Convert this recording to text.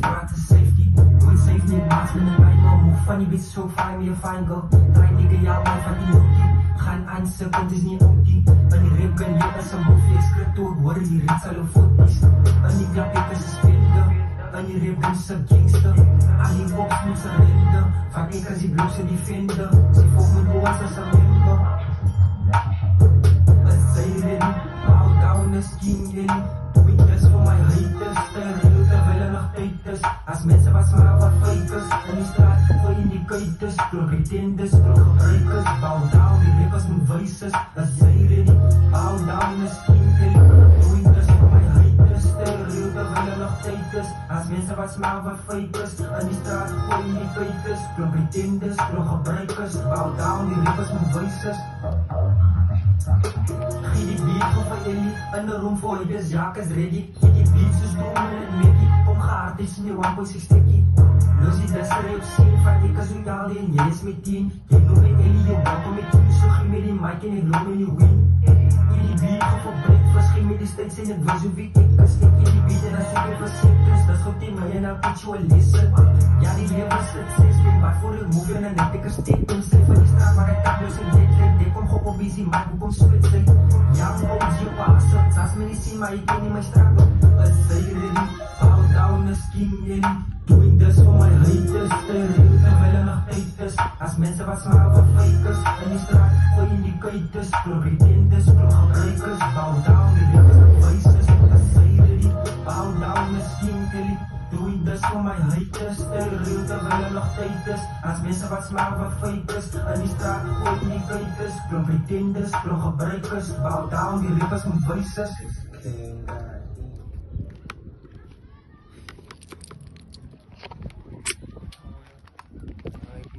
praat is safety. Nooit safe nie, maats met een lijnbal. Moeg van die bitch, so fine, meer fine girl. Draai nigga, jou man van die nookie. Gaan aan, se punt is nie ookie. In die rip kan jy as een movie, ek skrip toe, ek hoor die rit sal een voetpies. In die klap, ek is een spender. In die rip, is een gangster. Al die box moet surrender. Van ek as die blouse defender. Sy volg my boos as een member. Is sy ready? Bow down is king ready. Doe this voor my haters. Terwijl hulle nog tyd is. As mense was maar wat fakers. In die straat vir indicators. Klop pretenders, klop gebruikers. Bow down, die rappers moet wijsers. Is sy ready? Bow down is king ready. Doe this voor my haters. Terwijl hulle nog tyd is. As mense was maar wat fakers. In die straat vir indicators. Klop pretenders, klop gebruikers. Bow down, die rappers moet wijsers. Gee die beat van Ellie in de room voor je, dus Jaak is ready. Gee die beat soos droom in het Mickey. Kom gehaard is in die 1.6 stikkie. Lus die disser op scene van ek is totaal en jy is met 10. Jy noem met Ellie, jy welkom met 10. So gee met die mic en die loom en die win. Gee die beat gaan voor breakfast. Gee met die sticks en het wees hoe wie ek is. Stik jy die beat en dan soek jy vir sectors. Dat is goed die my en dan pitch jou een lesson. Ja die lewe is het 6 week. Wat voor die movie en net ek is stik. Kom sê van die straat waar ek tak los en dit trek. Dek kom gop op busy, maar hoe kom split sy. Ja, ons je passen, zelfs me niet zien, maar ik ken niet mijn struggle. Is zij ready? Bow down is king ready. Doing this voor my haters, terwijl er nog tijd is. Als mensen wat smaal wat fakers. In die straat voor indicators, klop pretenders, klop gebruikers. Bow down, die rappers en wijzers. Is zij ready? Bow down is king ready. Doing this voor my haters, terwijl er nog tijd is. Als mensen wat smaal wat fakers. In die straat voor indicators, klop pretenders, klop gebruikers. Bow down, die rappers en wijzers.